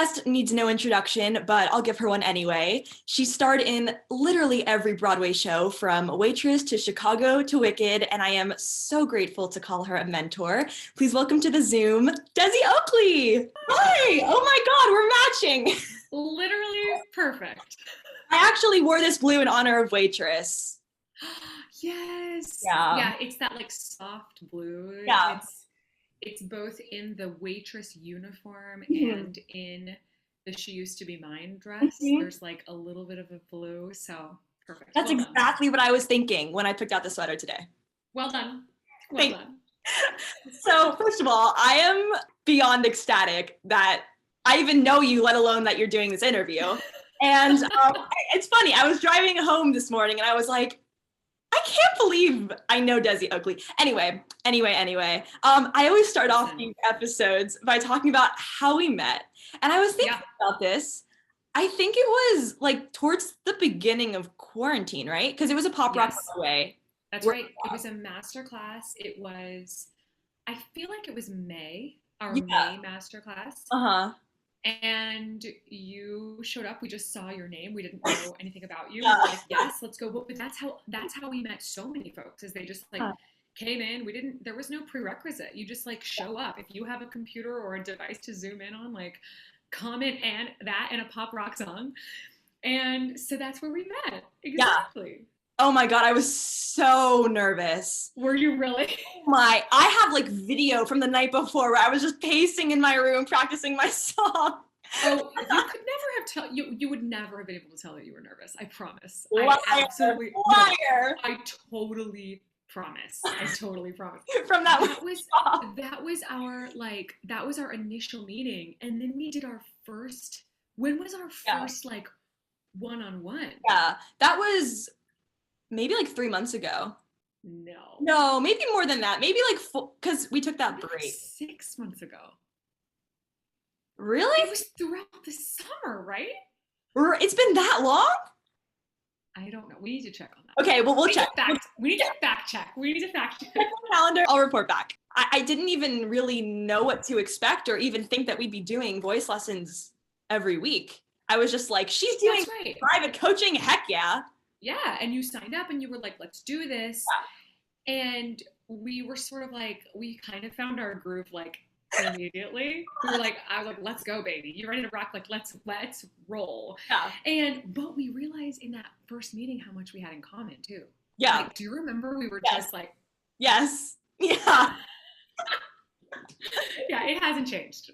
guest needs no introduction, but I'll give her one anyway. She starred in literally every Broadway show, from Waitress to Chicago to Wicked, and I am so grateful to call her a mentor. Please welcome to the Zoom, DESI Oakley. Hi! Oh my God, we're matching. Literally perfect. I actually wore this blue in honor of Waitress. Yes. Yeah. Yeah, it's that like soft blue. Yeah. It's both in the waitress uniform Mhm. and in the She Used to Be Mine dress. Mhm. There's like a little bit of a blue, so perfect. That's Well done. exactly what I was thinking when I picked out the sweater today. Well done. Well Thank done. So first of all, I am beyond ecstatic that I even know you, let alone that you're doing this interview. And it's funny, I was driving home this morning and I was like, I can't believe I know DESI Oakley. Anyway. I always start off these episodes by talking about how we met. And I was thinking about this. I think it was like towards the beginning of quarantine, right? Because it was a pop rock Broadway. That's right. It was a master class. It was, I feel like it was May, our May master class. Uh-huh. And you showed up. We just saw your name. We didn't know anything about you. We were like, yes, let's go. But that's how we met so many folks, is they just like came in. There was no prerequisite. You just like show up. If you have a computer or a device to zoom in on, like comment and a pop rock song. And so that's where we met. Exactly. Yeah. Oh my God, I was so nervous. Were you really? I have like video from the night before where I was just pacing in my room practicing my song. Oh, you could never have you would never have been able to tell that you were nervous. I promise. Liar, I absolutely liar. No, I totally promise. I totally promise. From that was our initial meeting, and then we did our first. When was our first like one-on-one? Yeah, that was maybe like 3 months ago. No, maybe more than that. Maybe like because we took that break. 6 months ago. Really? It was throughout the summer, right? It's been that long? I don't know. We need to check on that. Okay, well, we'll check. We need to fact check. Calendar. I'll report back. I didn't even really know what to expect or even think that we'd be doing voice lessons every week. I was just like, she's doing private coaching. Heck yeah. Yeah, and you signed up and you were like, let's do this. Yeah. And we were sort of like, we kind of found our groove like immediately. I was like, let's go, baby. You ready to rock? Like, let's roll. Yeah. But we realized in that first meeting how much we had in common too. Yeah. Like, do you remember we were just like, yes. Yeah. Yeah, it hasn't changed.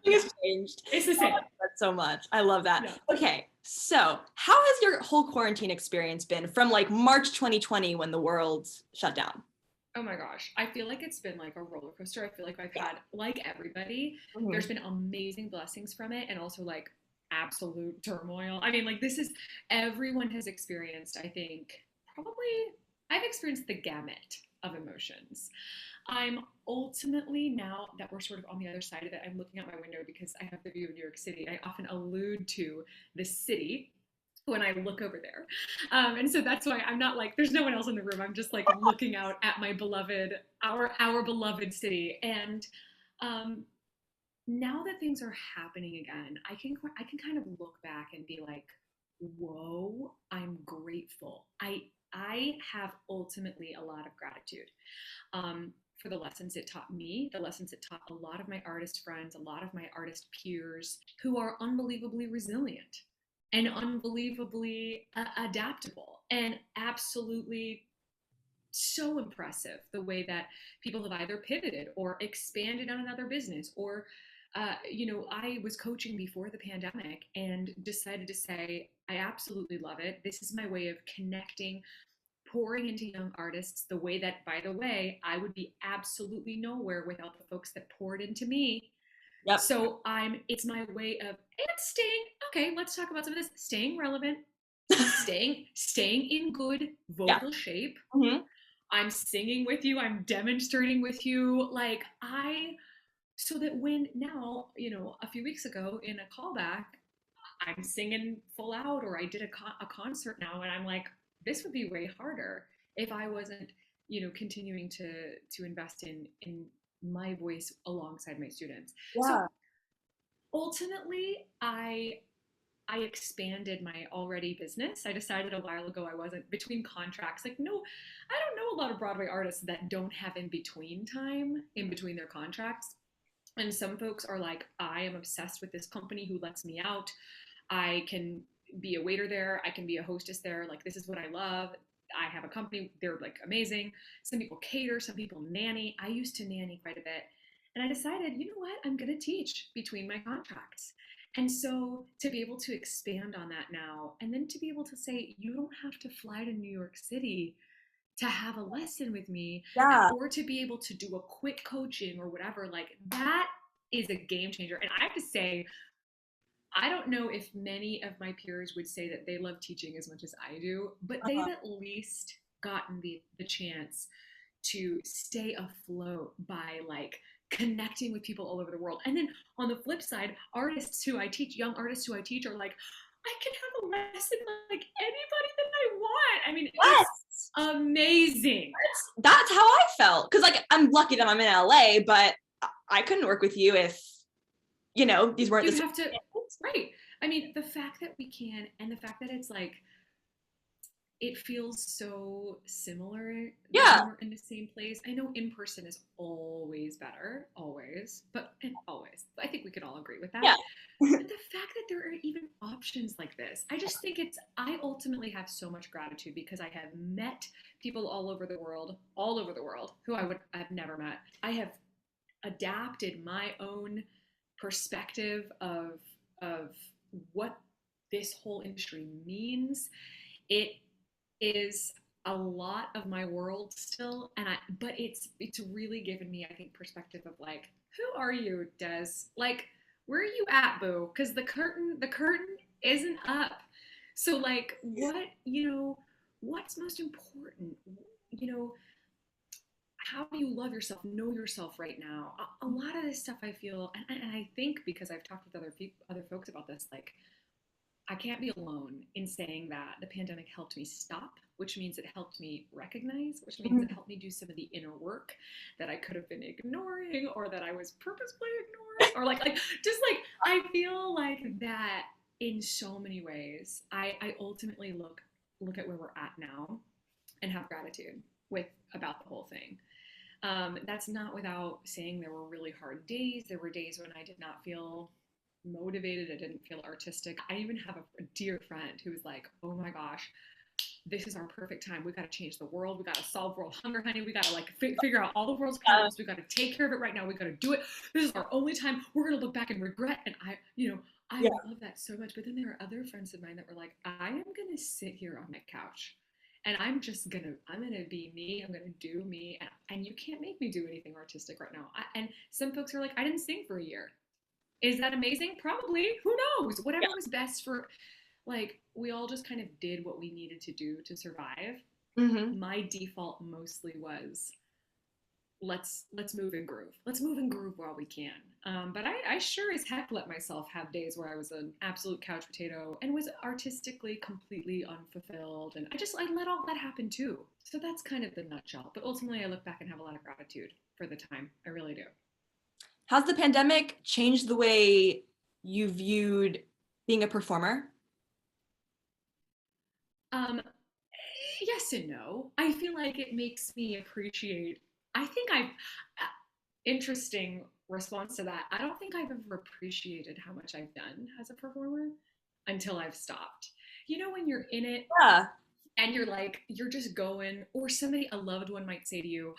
It's changed. It's the same. I love that so much. I love that. Yeah. Okay, so how has your whole quarantine experience been from like March 2020 when the world shut down? Oh my gosh, I feel like it's been like a roller coaster. I feel like I've had, like everybody, there's been amazing blessings from it, and also like absolute turmoil. I mean, like everyone has experienced, I think, I've experienced the gamut of emotions. I'm ultimately, now that we're sort of on the other side of it, I'm looking out my window because I have the view of New York City. I often allude to the city when I look over there. And so that's why I'm not like, there's no one else in the room. I'm just like looking out at my beloved, our beloved city. And now that things are happening again, I can kind of look back and be like, whoa, I'm grateful. I have ultimately a lot of gratitude for the lessons it taught me, the lessons it taught a lot of my artist friends, a lot of my artist peers who are unbelievably resilient and unbelievably adaptable, and absolutely so impressive the way that people have either pivoted or expanded on another business, or I was coaching before the pandemic and decided to say, I absolutely love it. This is my way of connecting, pouring into young artists the way that, by the way, I would be absolutely nowhere without the folks that poured into me. Yep. So it's my way of, and staying, okay, let's talk about some of this, staying relevant, staying in good vocal shape. Mm-hmm. I'm singing with you, I'm demonstrating with you, so that when now, a few weeks ago in a callback, I'm singing full out, or I did a concert now, and I'm like, this would be way harder if I wasn't, continuing to invest in my voice alongside my students. Yeah. So ultimately, I expanded my already business. I decided a while ago I wasn't between contracts. Like, no, I don't know a lot of Broadway artists that don't have in between time in between their contracts. And some folks are like, I am obsessed with this company who lets me out. I can be a waiter there. I can be a hostess there. Like, this is what I love. I have a company. They're like amazing. Some people cater, some people nanny. I used to nanny quite a bit. And I decided, you know what? I'm going to teach between my contracts. And so to be able to expand on that now, and then to be able to say, you don't have to fly to New York City to have a lesson with me, Yeah. or to be able to do a quick coaching or whatever, like that is a game changer. And I have to say, I don't know if many of my peers would say that they love teaching as much as I do, but they've Uh-huh. at least gotten the chance to stay afloat by like connecting with people all over the world. And then on the flip side, artists who I teach, young artists who I teach are like, I can have a lesson like anybody that I want. I mean, it's Yes. amazing. That's how I felt. Cause like I'm lucky that I'm in LA, but I couldn't work with you if, these weren't the You'd have to, right. I mean, the fact that we can, and the fact that it's like, it feels so similar that Yeah. when we're in the same place. I know in person is always better, always, but and always. I think we could all agree with that. Yeah. But the fact that there are even options like this, I just think I ultimately have so much gratitude because I have met people all over the world who I've never met. I have adapted my own perspective of what this whole industry means. It is a lot of my world still, but it's really given me, I think, perspective of like, who are you, Des? Like, where are you at, boo? Because the curtain isn't up. So like, what's most important? You know, how do you love yourself, know yourself right now? A lot of this stuff I feel, and I think because I've talked with other folks about this, like I can't be alone in saying that the pandemic helped me stop, which means it helped me recognize, which means it helped me do some of the inner work that I could have been ignoring or that I was purposefully ignoring, or like just like I feel like that in so many ways. I ultimately look at where we're at now and have gratitude with about the whole thing. That's not without saying there were really hard days. There were days when I did not feel motivated. I didn't feel artistic. I even have a dear friend who was like, oh my gosh, this is our perfect time. We got to change the world. We got to solve world hunger, honey. We got to like figure out all the world's problems. We got to take care of it right now. We got to do it. This is our only time. We're going to look back and regret. And I Yeah. love that so much. But then there are other friends of mine that were like, I am going to sit here on my couch and I'm gonna be me. I'm gonna do me, and you can't make me do anything artistic right now. And some folks are like, I didn't sing for a year. Is that amazing? Probably. Who knows? Yeah. Whatever was best for, like, we all just kind of did what we needed to do to survive. Mm-hmm. My default mostly was let's move and groove. Let's move and groove while we can. But I sure as heck let myself have days where I was an absolute couch potato and was artistically completely unfulfilled, and I let all that happen too. So that's kind of the nutshell. But ultimately, I look back and have a lot of gratitude for the time. I really do. Has the pandemic changed the way you viewed being a performer? Um, yes and no. I feel like it makes me appreciate. I think interesting response to that. I don't think I've ever appreciated how much I've done as a performer until I've stopped. You know, when you're in it Yeah. and you're like, you're just going, or a loved one might say to you,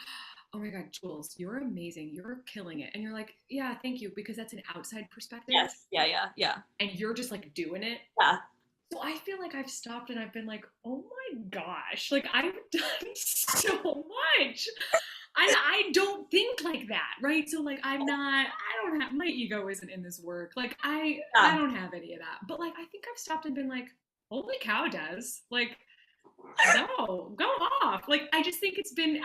oh my God, Jules, you're amazing. You're killing it. And you're like, yeah, thank you, because that's an outside perspective Yes. Yeah. Yeah. Yeah. and you're just like doing it. Yeah. So I feel like I've stopped and I've been like, oh my gosh, like I've done so much. And I don't think like that, right? So like I don't have, my ego isn't in this work. Like I Yeah. don't have any of that. But like I think I've stopped and been like, holy cow, Des. Like, no, go off. Like I think it's been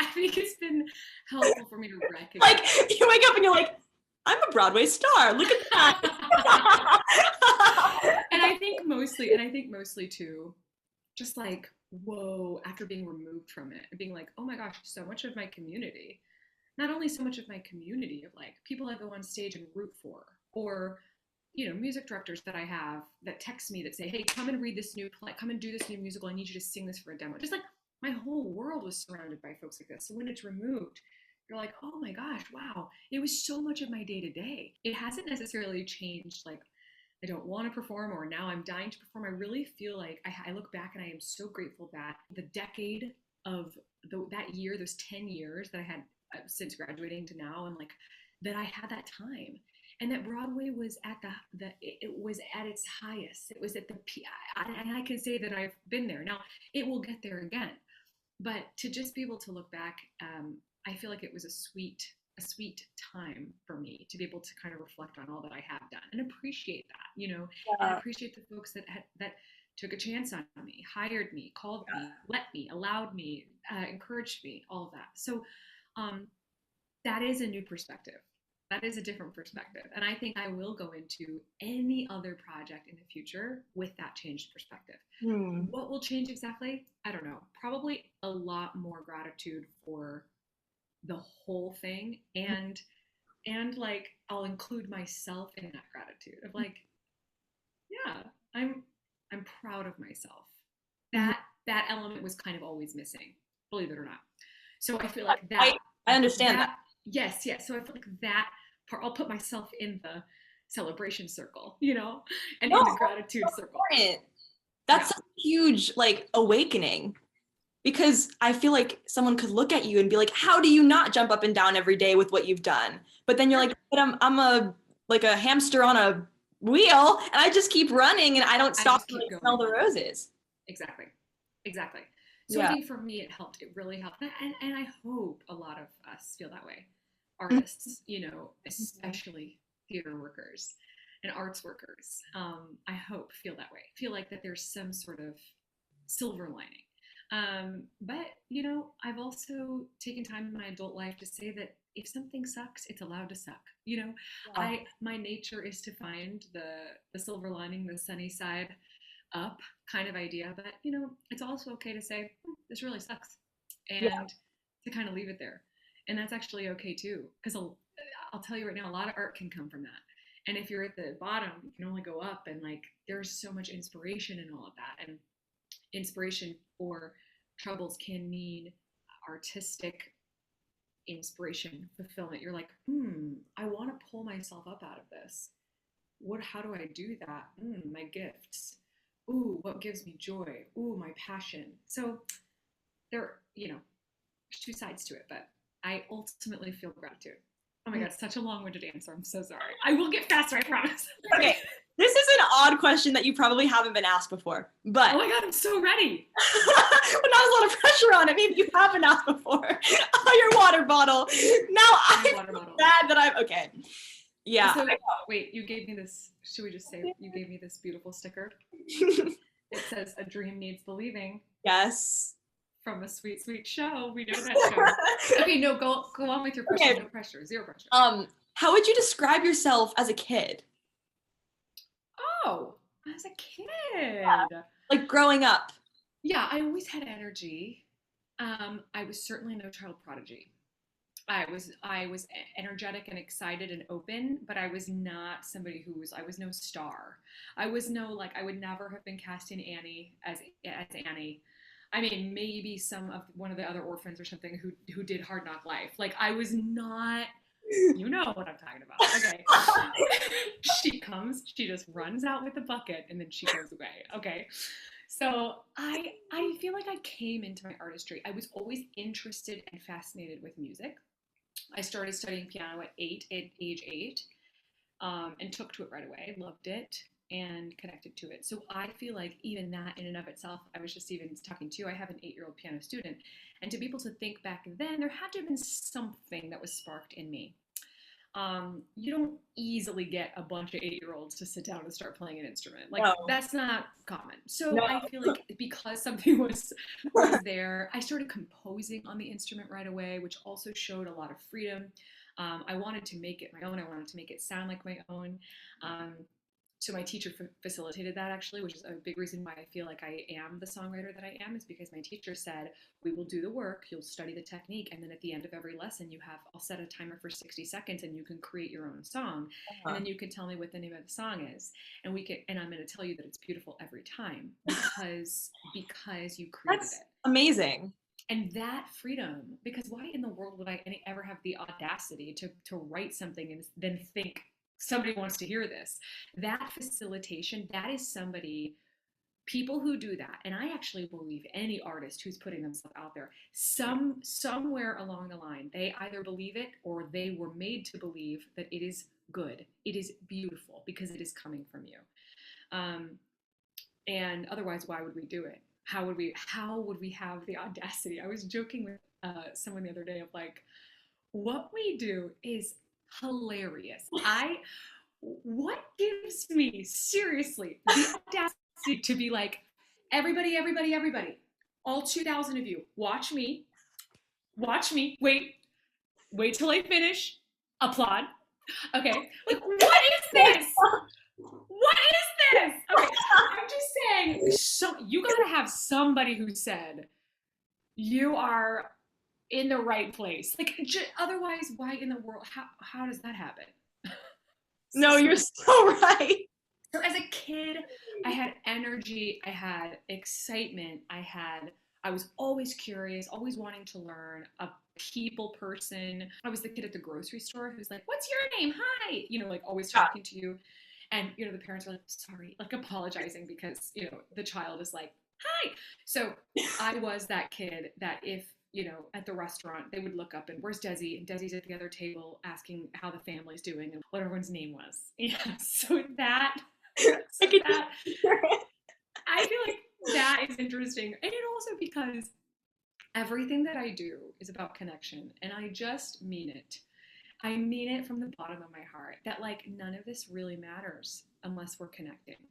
helpful for me to recognize. Like you wake up and you're like, I'm a Broadway star. Look at that. And I think mostly too, just like, whoa, after being removed from it and being like, oh my gosh, so much of my community, not only so much of my community of like people I go on stage and root for, or music directors that I have that text me that say, hey, come and read this new play, come and do this new musical. I need you to sing this for a demo. Just like my whole world was surrounded by folks like this. So when it's removed, you're like, oh my gosh, wow. It was so much of my day to day. It hasn't necessarily changed, like, I don't want to perform or now I'm dying to perform. I really feel like I look back and I am so grateful that the decade of that year, those 10 years that I had since graduating to now, and like that I had that time. And that Broadway was at it was at its highest. It was at and I can say that I've been there. Now it will get there again, but to just be able to look back, I feel like it was a sweet time for me to be able to kind of reflect on all that I have done and appreciate that, and appreciate the folks that took a chance on me, hired me, called me, let me, allowed me, encouraged me, all of that. So that is a new perspective. That is a different perspective. And I think I will go into any other project in the future with that changed perspective. What will change exactly? I don't know. Probably a lot more gratitude for the whole thing, and like I'll include myself in that gratitude of like, yeah, I'm proud of myself. That element was kind of always missing, believe it or not. So I feel like that I understand that. Yes. So I feel like that part, I'll put myself in the celebration circle, and in the gratitude circle. That's a huge like awakening. Because I feel like someone could look at you and be like, how do you not jump up and down every day with what you've done? But then you're like, but I'm a hamster on a wheel and I just keep running and I don't stop to like, smell the roses. Exactly. So I think for me, it helped. It really helped. And I hope a lot of us feel that way. Artists, especially theater workers and arts workers, I hope feel that way. Feel like that there's some sort of silver lining. But I've also taken time in my adult life to say that if something sucks, it's allowed to suck. My nature is to find the silver lining, the sunny side up kind of idea. But it's also okay to say this really sucks, and to kind of leave it there. And that's actually okay too, because I'll tell you right now, a lot of art can come from that. And if you're at the bottom, you can only go up, and like there's so much inspiration in all of that. And inspiration for troubles can mean artistic inspiration, fulfillment. You're like, I want to pull myself up out of this. How do I do that? My gifts. Ooh, what gives me joy? Ooh, my passion. So there's two sides to it, but I ultimately feel gratitude. Oh my God, such a long-winded answer. I'm so sorry. I will get faster, I promise. Okay. This is an odd question that you probably haven't been asked before, but oh my God, I'm so ready. But not a lot of pressure on it. Maybe you have been asked before. Your water bottle. Now I'm sad that I'm okay. Yeah. So, wait, you gave me this. Should we just say you gave me this beautiful sticker? It says, "A dream needs believing." Yes. From a sweet, sweet show. We know that show. Okay, no, go on with your question. Okay. No pressure. Zero pressure. How would you describe yourself as a kid? Oh, as a kid. Yeah. Like growing up. Yeah, I always had energy. I was certainly no child prodigy. I was energetic and excited and open, but I was not somebody I was no star. I was no, like, I would never have been cast in Annie as Annie. I mean, maybe one of the other orphans or something who did Hard Knock Life. Like, I was not, you know what I'm talking about. Okay. She comes, she just runs out with the bucket, and then she goes away. Okay. So I feel like I came into my artistry. I was always interested and fascinated with music. I started studying piano at age 8, and took to it right away. Loved it and connected to it. So I feel like even that in and of itself, I was just even talking to you, I have an 8-year-old piano student, and to be able to think back then, there had to have been something that was sparked in me. You don't easily get a bunch of 8-year-olds to sit down and start playing an instrument. Like, that's not common. So I feel like because something was there, I started composing on the instrument right away, which also showed a lot of freedom. I wanted to make it my own. I wanted to make it sound like my own. So my teacher facilitated that, actually, which is a big reason why I feel like I am the songwriter that I am, is because my teacher said, we will do the work, you'll study the technique, and then at the end of every lesson I'll set a timer for 60 seconds and you can create your own song. And then you can tell me what the name of the song is. And I'm going to tell you that it's beautiful every time because you created That's it. amazing. And that freedom, because why in the world would I ever have the audacity to write something and then think somebody wants to hear this? That facilitation, that is people who do that, and I actually believe any artist who's putting themselves out there, somewhere along the line, they either believe it or they were made to believe that it is good, it is beautiful, because it is coming from you. And otherwise, why would we do it? How would we have the audacity? I was joking with someone the other day of like, what we do is hilarious. What gives me, seriously, the audacity to be like, everybody, all 2,000 of you, watch me, wait till I finish, applaud. Okay, like, what is this? What is this? Okay, I'm just saying, so you gotta have somebody who said, you are in the right place. Like, otherwise, why in the world, how does that happen? No, you're so right. So as a kid, I had energy, I had excitement, I was always curious, always wanting to learn, a people person. I was the kid at the grocery store who's like, what's your name? Hi, like always talking to you. And, the parents are like, sorry, like apologizing because, the child is like, hi. So I was that kid that if, at the restaurant, they would look up and where's Desi? And Desi's at the other table asking how the family's doing and what everyone's name was. Yeah. So that I feel like that is interesting. And it also because everything that I do is about connection. And I just mean it. I mean it from the bottom of my heart that like none of this really matters unless we're connecting.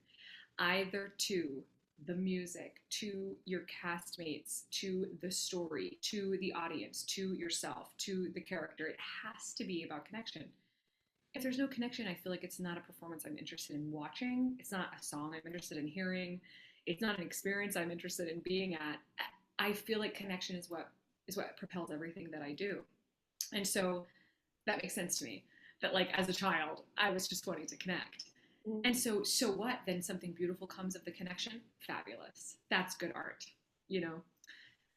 Either to the music, to your castmates, to the story, to the audience, to yourself, to the character. It has to be about connection. If there's no connection, I feel like it's not a performance I'm interested in watching. It's not a song I'm interested in hearing. It's not an experience I'm interested in being at. I feel like connection is what propels everything that I do. And so that makes sense to me. That like as a child, I was just wanting to connect. And so what? Then something beautiful comes of the connection. Fabulous. That's good art,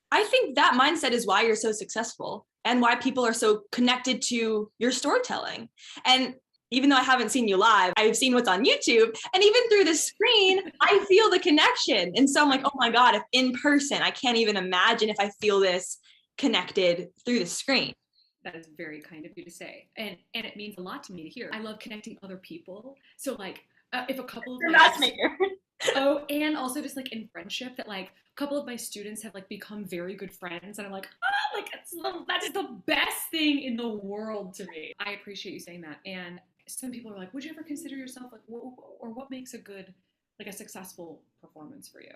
I think that mindset is why you're so successful and why people are so connected to your storytelling. And even though I haven't seen you live, I've seen what's on YouTube. And even through the screen, I feel the connection. And so I'm like, oh my God, if in person, I can't even imagine if I feel this connected through the screen. That is very kind of you to say. And it means a lot to me to hear. I love connecting other people. So like if a couple of matchmaker. Oh, and also just like in friendship that like a couple of my students have like become very good friends. And I'm like, oh, like that is the best thing in the world to me. I appreciate you saying that. And some people are like, would you ever consider yourself like, what makes a good, like a successful performance for you?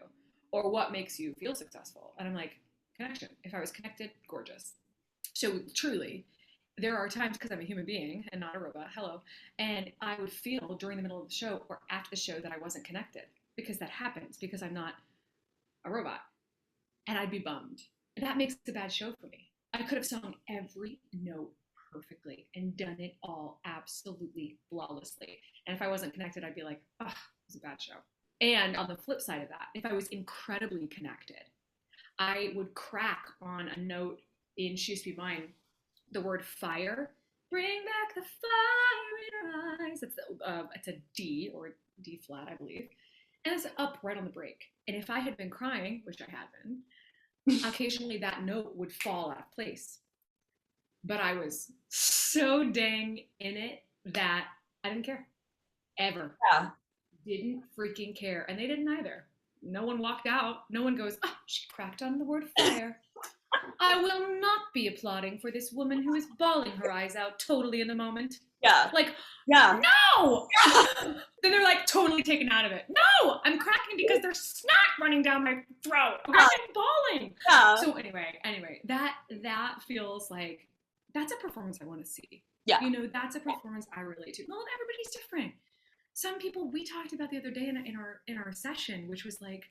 Or what makes you feel successful? And I'm like, connection. If I was connected, gorgeous. So truly, there are times, because I'm a human being and not a robot, hello, and I would feel during the middle of the show or after the show that I wasn't connected, because that happens, because I'm not a robot, and I'd be bummed. And that makes a bad show for me. I could have sung every note perfectly and done it all absolutely flawlessly. And if I wasn't connected, I'd be like, oh, it was a bad show. And on the flip side of that, if I was incredibly connected, I would crack on a note in She Used to Be Mine, the word fire. Bring back the fire in her eyes. It's a D or D flat, I believe. And it's up right on the break. And if I had been crying, which I had been, occasionally that note would fall out of place. But I was so dang in it that I didn't care. Ever. Yeah. Didn't freaking care. And they didn't either. No one walked out. No one goes, oh, she cracked on the word fire. I will not be applauding for this woman who is bawling her eyes out totally in the moment. Yeah. Like, yeah. No! Then they're like totally taken out of it. No! I'm cracking because there's snot running down my throat. I'm bawling. Yeah. So anyway, that feels like, that's a performance I want to see. Yeah. That's a performance I relate to. Well, everybody's different. some people, we talked about the other day in our session, which was like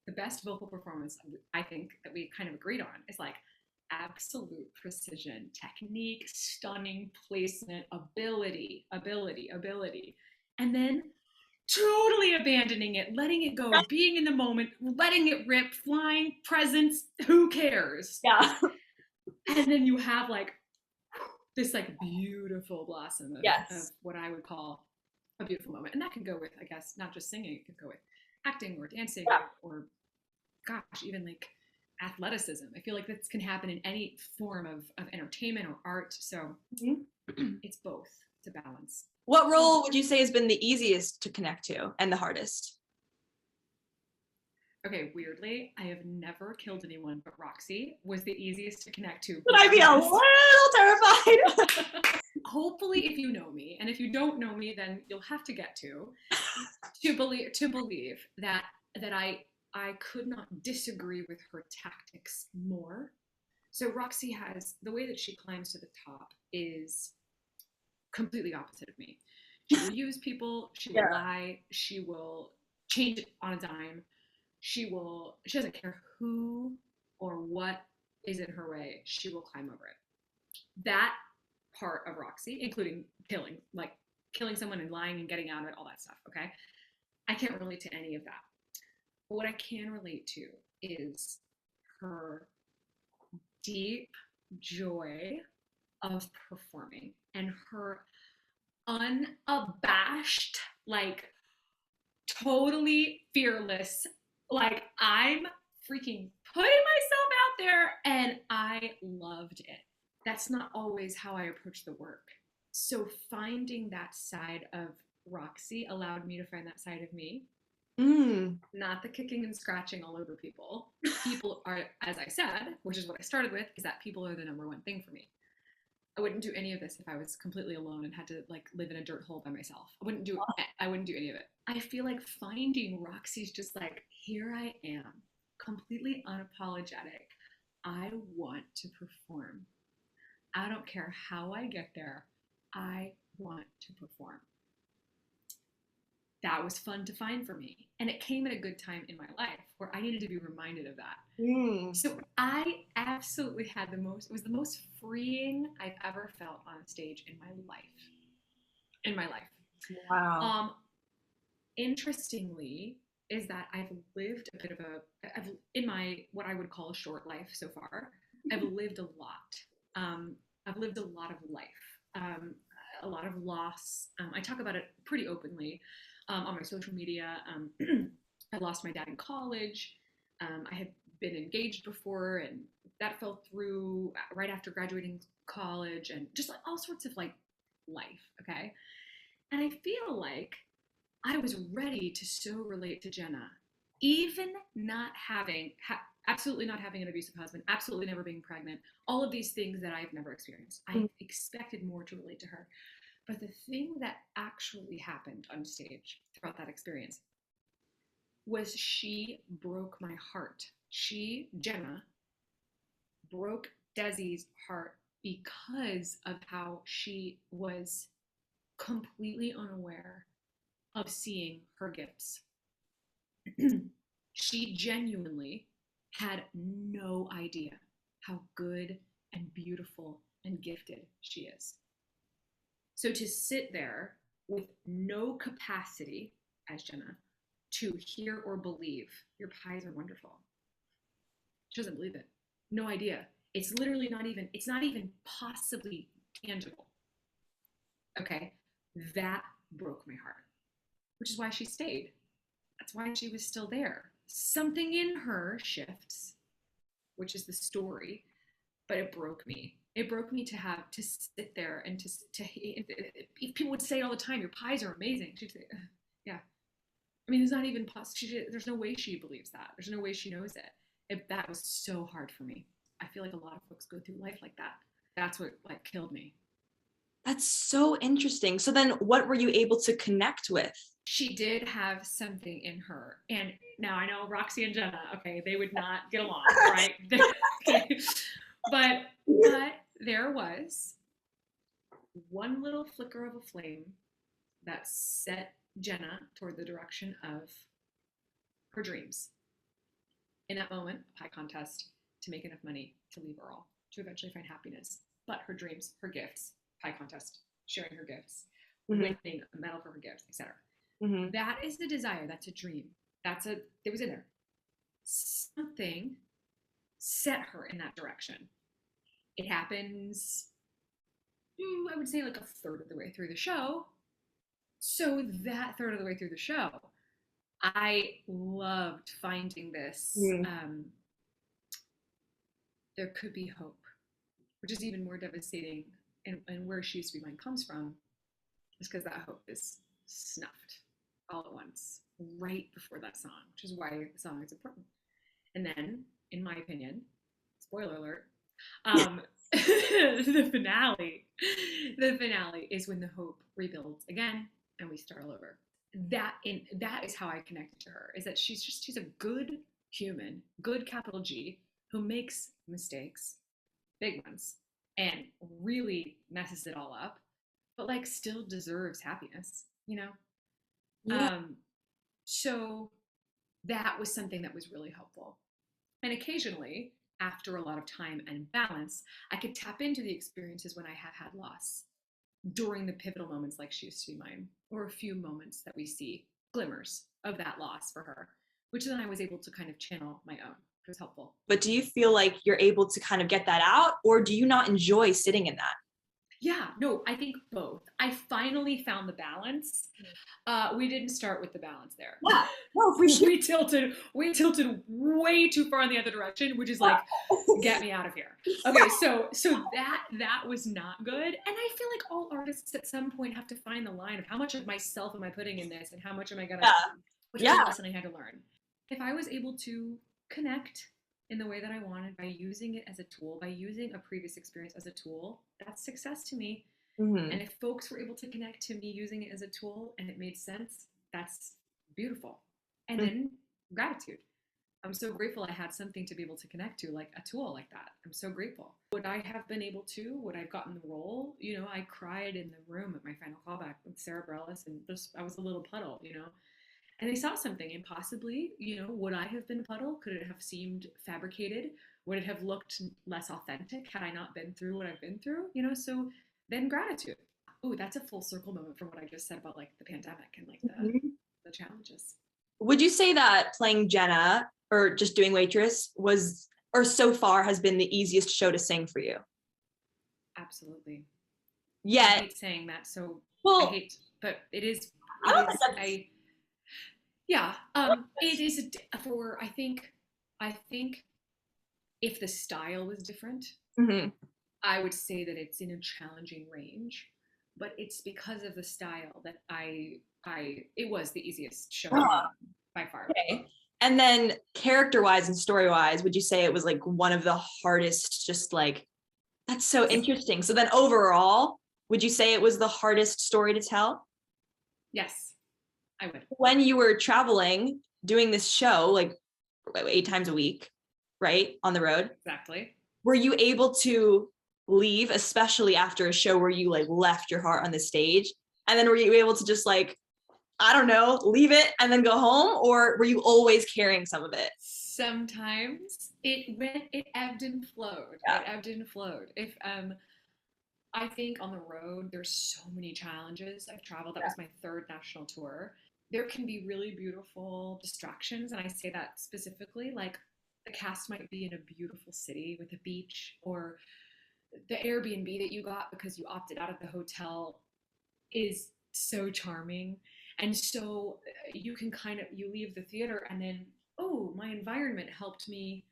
the best vocal performance I think that we kind of agreed on is like absolute precision, technique, stunning placement, ability, and then totally abandoning it, letting it go, being in the moment, letting it rip, flying, presence, who cares? Yeah. And then you have like this like beautiful blossom of what I would call a beautiful moment. And that can go with, I guess, not just singing, it could go with acting or dancing or gosh, even like athleticism. I feel like this can happen in any form of entertainment or art. So it's both. It's a balance. What role would you say has been the easiest to connect to and the hardest? Okay, weirdly, I have never killed anyone, but Roxie was the easiest to connect to. Would I be a little terrified? Hopefully, if you know me, and if you don't know me, then you'll have to get to believe that I could not disagree with her tactics more. So Roxie has, the way that she climbs to the top is completely opposite of me. She will use people, she will lie, she will change it on a dime. She doesn't care who or what is in her way, she will climb over it. That part of Roxie, including killing someone and lying and getting out of it, all that stuff, okay? I can't relate to any of that. But what I can relate to is her deep joy of performing and her unabashed, like totally fearless, like I'm freaking putting myself out there, and I loved it. That's not always how I approach the work. So finding that side of Roxie allowed me to find that side of me. Not the kicking and scratching all over people. People are, as I said, which is what I started with, is that people are the number one thing for me. I wouldn't do any of this if I was completely alone and had to like live in a dirt hole by myself. I wouldn't do any of it. I feel like finding Roxie's just like, here I am, completely unapologetic. I want to perform. I don't care how I get there. I want to perform. That was fun to find for me. And it came at a good time in my life where I needed to be reminded of that. So I absolutely had it was the most freeing I've ever felt on stage in my life. Wow. Interestingly, is that I've lived a bit of in my, what I would call a short life so far, I've lived a lot. I've lived a lot of life, a lot of loss. I talk about it pretty openly on my social media. I lost my dad in college. I had been engaged before, and that fell through right after graduating college, and just like all sorts of like life. Okay. And I feel like I was ready to so relate to Jenna, even not having, absolutely not having an abusive husband, absolutely never being pregnant, all of these things that I've never experienced. I expected more to relate to her. But the thing that actually happened on stage throughout that experience was she broke my heart. Jenna, broke DESI's heart because of how she was completely unaware of seeing her gifts. She genuinely had no idea how good and beautiful and gifted she is. So to sit there with no capacity, as Jenna, to hear or believe your pies are wonderful. She doesn't believe it. No idea. It's literally not even possibly tangible. Okay, that broke my heart, which is why she stayed. That's why she was still there. Something in her shifts, which is the story, but it broke me. It broke me to have to sit there and to if people would say all the time, your pies are amazing. She'd say, yeah. I mean, there's not even there's no way she believes that. There's no way she knows it. That was so hard for me. I feel like a lot of folks go through life like that. That's what like killed me. That's so interesting. So then what were you able to connect with? She did have something in her. And now I know Roxie and Jenna, okay, they would not get along, right? Okay. But there was one little flicker of a flame that set Jenna toward the direction of her dreams. In that moment, high contest, to make enough money to leave Earl, to eventually find happiness. But her dreams, her gifts, high contest, sharing her gifts, winning a medal for her gifts, etc. That is the desire. That's a dream. It was in there. Something set her in that direction. It happens, I would say, like a third of the way through the show. So that third of the way through the show, I loved finding this. There could be hope, which is even more devastating. And where She Used to Be Mine comes from is because that hope is snuffed all at once, right before that song, which is why the song is important. And then, in my opinion, spoiler alert, the finale is when the hope rebuilds again and we start all over. That is how I connected to her, is that she's a good human, good capital G, who makes mistakes, big ones, and really messes it all up, but like still deserves happiness, you know? Yeah. So that was something that was really helpful. And occasionally, after a lot of time and balance, I could tap into the experiences when I have had loss during the pivotal moments like She Used to Be Mine, or a few moments that we see glimmers of that loss for her, which then I was able to kind of channel my own, which was helpful. But do you feel like you're able to kind of get that out, or do you not enjoy sitting in that? Yeah, no, I think both. I finally found the balance. We didn't start with the balance there. Yeah, no, for sure. We tilted way too far in the other direction, which is like, get me out of here. Okay, so that was not good. And I feel like all artists at some point have to find the line of how much of myself am I putting in this and how much am I gonna, which is a lesson I had to learn. If I was able to connect in the way that I wanted by using it as a tool, by using a previous experience as a tool, that's success to me. And if folks were able to connect to me using it as a tool and it made sense, that's beautiful. And then gratitude. I'm so grateful I had something to be able to connect to, like a tool like that. I'm so grateful. Would I have been able to? Would I have gotten the role? You know, I cried in the room at my final callback with Sarah Bareilles, and I was a little puddle, you know. And they saw something, and possibly, you know, would I have been a puddle? Could it have seemed fabricated? Would it have looked less authentic had I not been through what I've been through? You know, so then gratitude. Oh, that's a full circle moment from what I just said about like the pandemic and like the challenges. Would you say that playing Jenna or just doing Waitress was, or so far has been the easiest show to sing for you? Absolutely. Yeah. I hate saying that. So I hate, but it is. It is for, I think if the style was different, I would say that it's in a challenging range, but it's because of the style that it was the easiest show by far. Okay. And then character-wise and story-wise, would you say it was like one of the hardest, just like, that's so interesting. So then overall, would you say it was the hardest story to tell? Yes, I would. When you were traveling, doing this show, like 8 times a week, right? On the road. Exactly. Were you able to leave, especially after a show where you like left your heart on the stage? And then were you able to just like, I don't know, leave it and then go home? Or were you always carrying some of it? Sometimes it ebbed and flowed. Yeah. It ebbed and flowed. If I think on the road, there's so many challenges. I've traveled. That was my 3rd national tour. There can be really beautiful distractions. And I say that specifically, like the cast might be in a beautiful city with a beach, or the Airbnb that you got because you opted out of the hotel is so charming. And so you can you leave the theater and then, oh, my environment helped me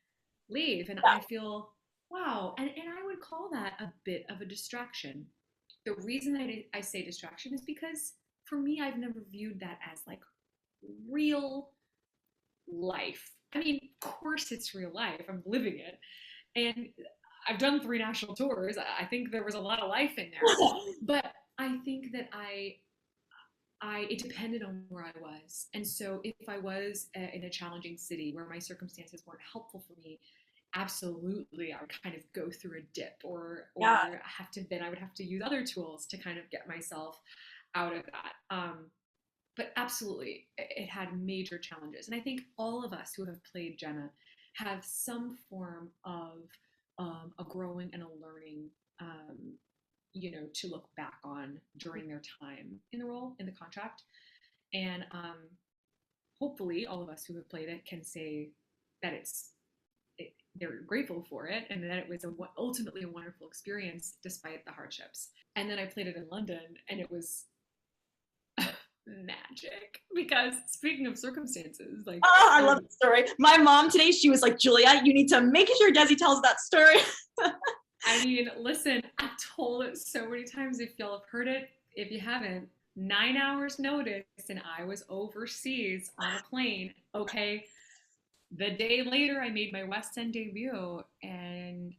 leave. And I feel, wow. And I would call that a bit of a distraction. The reason I say distraction is because for me, I've never viewed that as like real life. I mean, of course it's real life. I'm living it. And I've done 3 national tours. I think there was a lot of life in there. But I think that it depended on where I was. And so if I was in a challenging city where my circumstances weren't helpful for me, absolutely, I would kind of go through a dip or I would have to use other tools to kind of get myself out of that. but absolutely, it had major challenges. And I think all of us who have played Jenna have some form of a growing and a learning, to look back on during their time in the role, in the contract. And hopefully, all of us who have played it can say that they're grateful for it and that it was ultimately a wonderful experience despite the hardships. And then I played it in London, and it was magic, because speaking of circumstances, like, oh, I love the story. My mom today, she was like, Julia, you need to make sure Desi tells that story. I mean, listen, I've told it so many times. If y'all have heard it, if you haven't, 9 hours notice, and I was overseas on a plane. Okay, the day later, I made my West End debut, and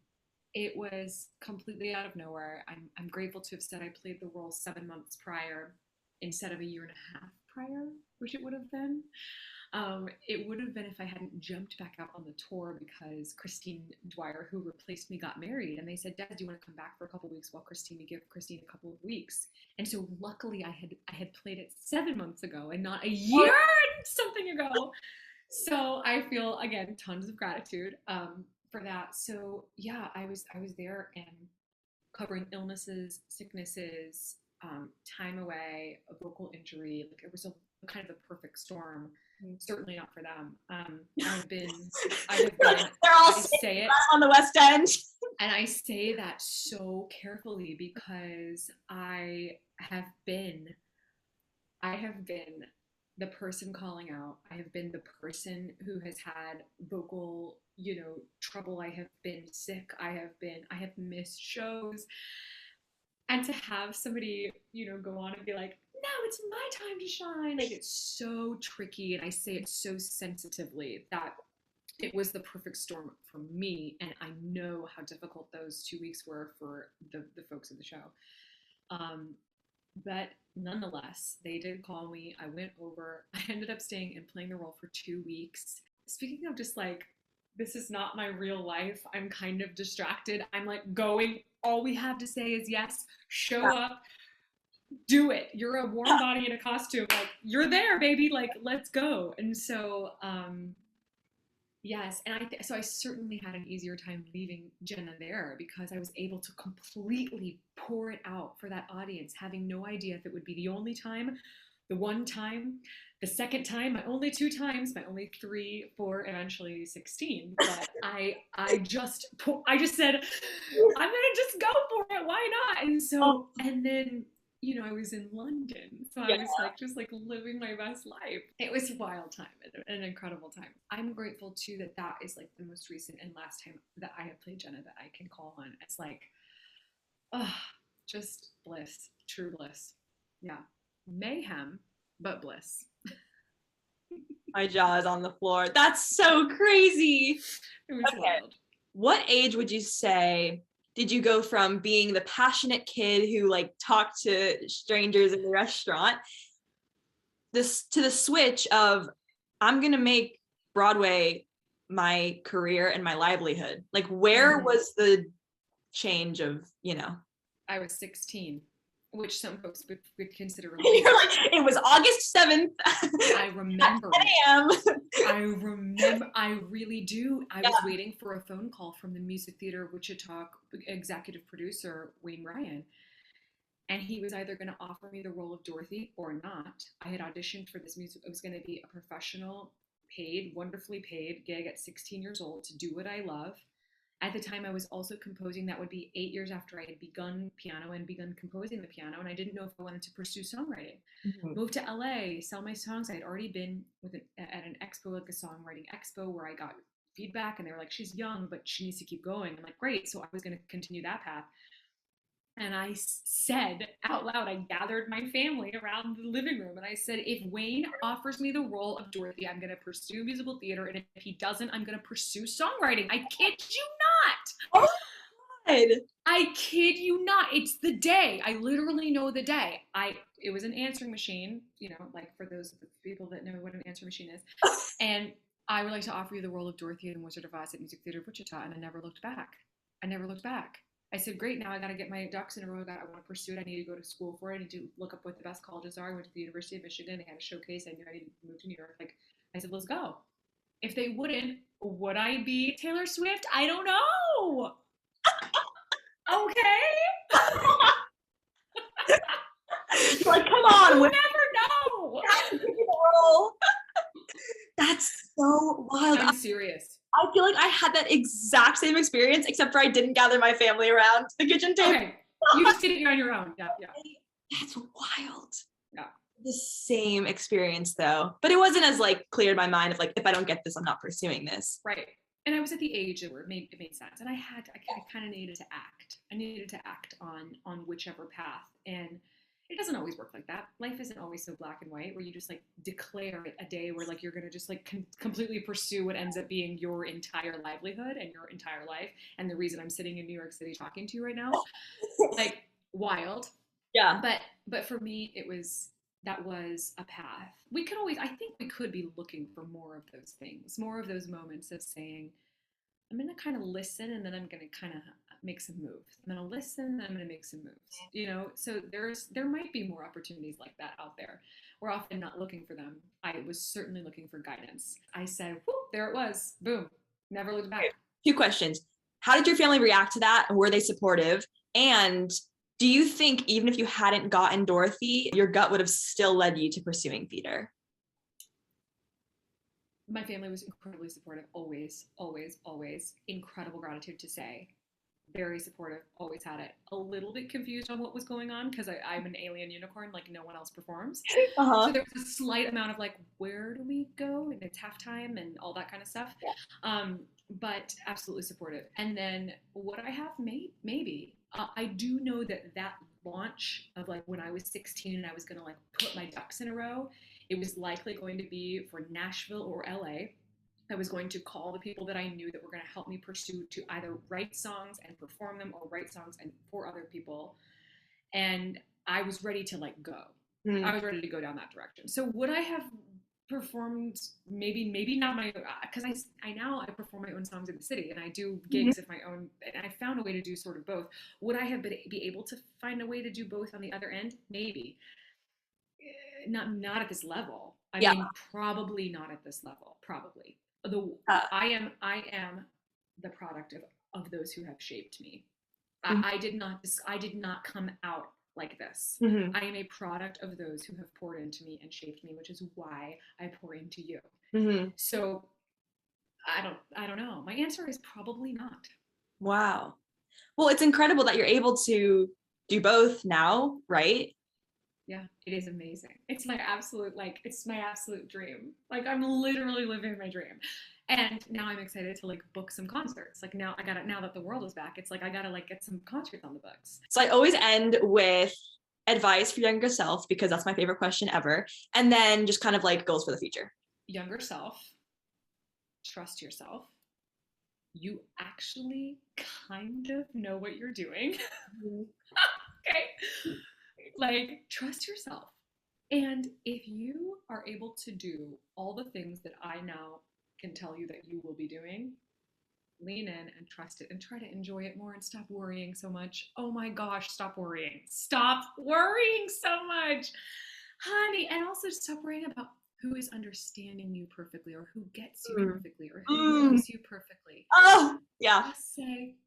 it was completely out of nowhere. I'm grateful to have said I played the role 7 months prior instead of a year and a half prior, which it would have been. It would have been if I hadn't jumped back out on the tour, because Christine Dwyer, who replaced me, got married, and they said, Des, do you want to come back for a couple of weeks while we give Christine a couple of weeks? And so luckily I had played it 7 months ago and not a year and something ago. So I feel, again, tons of gratitude for that. So yeah, I was there and covering illnesses, sicknesses, time away, a vocal injury. Like, it was a kind of the perfect storm. Certainly not for them. I have been. They're all I say it on the West End. And I say that so carefully, because I have been the person calling out. I have been the person who has had vocal, trouble. I have been sick. I have missed shows. And to have somebody, go on and be like, no, it's my time to shine. Like, it's so tricky. And I say it so sensitively that it was the perfect storm for me. And I know how difficult those 2 weeks were for the folks of the show. But nonetheless, they did call me. I went over. I ended up staying and playing the role for 2 weeks. Speaking of just like, this is not my real life, I'm kind of distracted. I'm like going, all we have to say is yes, show up, do it. You're a warm body in a costume. Like, you're there, baby. Like, let's go. And so, yes. And so I certainly had an easier time leaving Jenna there, because I was able to completely pour it out for that audience, having no idea if it would be the only time, the one time, the second time, my only 2 times, my only 3, 4, eventually 16. But I just said, I'm gonna just go for it. Why not? And so, and then, I was in London, so I was like, just like living my best life. It was a wild time, an incredible time. I'm grateful too that is like the most recent and last time that I have played Jenna that I can call on. It's like, just bliss, true bliss. Yeah, mayhem, but bliss. My jaw is on the floor. That's so crazy. It was wild. What age would you say did you go from being the passionate kid who like talked to strangers in the restaurant to the switch of, I'm going to make Broadway my career and my livelihood? Like, where was the change of, I was 16, which some folks would consider You're like, it was August 7th. I remember. I really do. I was waiting for a phone call from the Music Theater Wichita executive producer, Wayne Ryan. And he was either going to offer me the role of Dorothy or not. I had auditioned for this music. It was going to be a professional, wonderfully paid gig at 16 years old to do what I love. At the time, I was also composing. That would be 8 years after I had begun piano and begun composing the piano. And I didn't know if I wanted to pursue songwriting. Moved to LA, sell my songs. I had already been at an expo, like a songwriting expo, where I got feedback. And they were like, she's young, but she needs to keep going. I'm like, great. So I was going to continue that path. And I said out loud, I gathered my family around the living room, and I said, if Wayne offers me the role of Dorothy, I'm going to pursue musical theater. And if he doesn't, I'm going to pursue songwriting. I kid you not. Oh, God. I kid you not. It's the day. I literally know the day. It was an answering machine, like for those people that know what an answering machine is. And I would like to offer you the role of Dorothy in Wizard of Oz at Music Theater of Wichita. And I never looked back. I said, great, now I got to get my ducks in a row. I want to pursue it. I need to go to school for it. I need to look up what the best colleges are. I went to the University of Michigan. They had a showcase. I knew I needed to move to New York. Like, I said, let's go. If they wouldn't, would I be Taylor Swift? I don't know. Okay. Like, come on, you women. never know. That's so wild. I'm serious. I feel like I had that exact same experience, except for I didn't gather my family around the kitchen table. Okay. You just did it on your own. Yeah. That's wild. Yeah. The same experience though, but it wasn't as like clear in my mind of like, if I don't get this, I'm not pursuing this. Right. And I was at the age where it made sense, and I kind of needed to act. I needed to act on whichever path, and it doesn't always work like that. Life isn't always so black and white where you just like declare it a day where like you're gonna just like completely pursue what ends up being your entire livelihood and your entire life. And the reason I'm sitting in New York City talking to you right now, like wild. Yeah. But for me, that was a path. I think we could be looking for more of those things, more of those moments of saying, I'm going to kind of listen and then I'm going to kind of make some moves. I'm going to listen and I'm going to make some moves, so there might be more opportunities like that out there. We're often not looking for them. I was certainly looking for guidance. I said, whoop, there it was. Boom. Never looked back. 2 questions. How did your family react to that? Were they supportive? And do you think even if you hadn't gotten Dorothy, your gut would have still led you to pursuing theater? My family was incredibly supportive, always, always, always. Incredible gratitude to say. Very supportive, always had it. A little bit confused on what was going on because I'm an alien unicorn, like no one else performs. So there was a slight amount of like, where do we go? And it's halftime and all that kind of stuff. Yeah. But absolutely supportive. And then what I have maybe, I do know that launch of like when I was 16 and I was going to like put my ducks in a row, it was likely going to be for Nashville or LA. I was going to call the people that I knew that were going to help me pursue to either write songs and perform them or write songs and for other people. And I was ready to like go. I was ready to go down that direction. So would I have performed maybe not my, because I now I perform my own songs in the city and I do gigs of my own, and I found a way to do sort of both. Would I have be able to find a way to do both on the other end? Maybe. Not at this level. I mean, probably not at this level. Probably. I am the product of those who have shaped me. I did not come out like this. I am a product of those who have poured into me and shaped me, which is why I pour into you. So I don't know. My answer is probably not. Wow. Well, it's incredible that you're able to do both now, right? Yeah, it is amazing. It's my absolute dream. Like I'm literally living my dream. And now I'm excited to like book some concerts. Like now that the world is back, it's like I gotta like get some concerts on the books. So I always end with advice for younger self because that's my favorite question ever. And then just kind of like goals for the future. Younger self, trust yourself. You actually kind of know what you're doing. Okay. Like, trust yourself. And if you are able to do all the things that I now can tell you that you will be doing, lean in and trust it and try to enjoy it more and stop worrying so much. Oh my gosh, stop worrying. Stop worrying so much, honey. And also stop worrying about who is understanding you perfectly or who gets you perfectly or who knows you perfectly. Oh, yeah. Just say,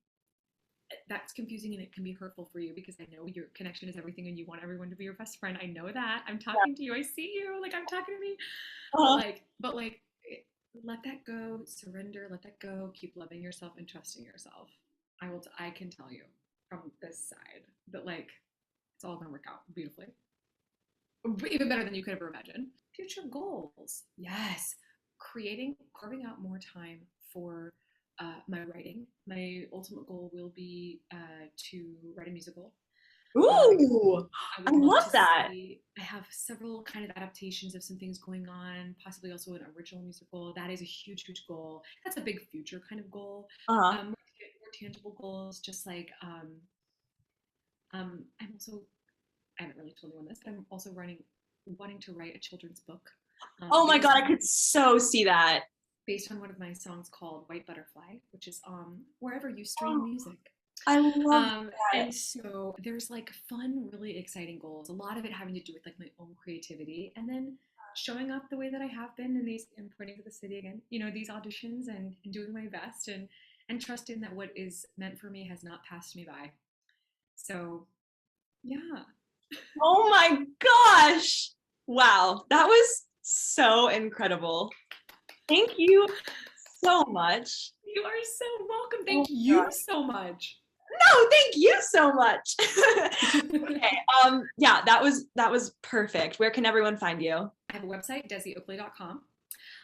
that's confusing and it can be hurtful for you because I know your connection is everything and you want everyone to be your best friend. I know that. I'm talking to you. I see you. Like I'm talking to me. But let that go. Surrender. Let that go. Keep loving yourself and trusting yourself. I can tell you from this side that like it's all gonna work out beautifully. Even better than you could ever imagine. Future goals. Yes. Carving out more time for my writing. My ultimate goal will be to write a musical. Ooh, I love that. I have several kind of adaptations of some things going on, possibly also an original musical. That is a huge, huge goal. That's a big future kind of goal. More tangible goals, just like I'm also, I haven't really told anyone this, but I'm also wanting to write a children's book. Oh my God, I could so see that. Based on one of my songs called White Butterfly, which is wherever you stream music. I love that. And so there's like fun, really exciting goals. A lot of it having to do with like my own creativity, and then showing up the way that I have been in these, and pointing to the city again, these auditions, and doing my best, and trusting that what is meant for me has not passed me by. So yeah. Oh my gosh. Wow. That was so incredible. Thank you so much. You are so welcome. Thank you so much. No, thank you so much. Okay. Yeah, that was perfect. Where can everyone find you? I have a website, DESIOAKLEY.com.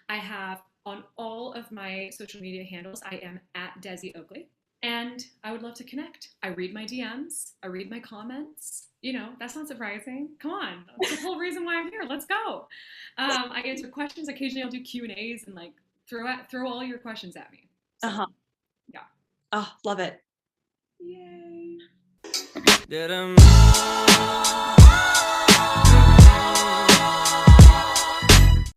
I have on all of my social media handles, I am at DESI Oakley. And I would love to connect. I read my DMs. I read my comments. That's not surprising. Come on. That's the whole reason why I'm here. Let's go. I answer questions. Occasionally I'll do Q&As and like throw all your questions at me. So, yeah. Oh, love it. Yay.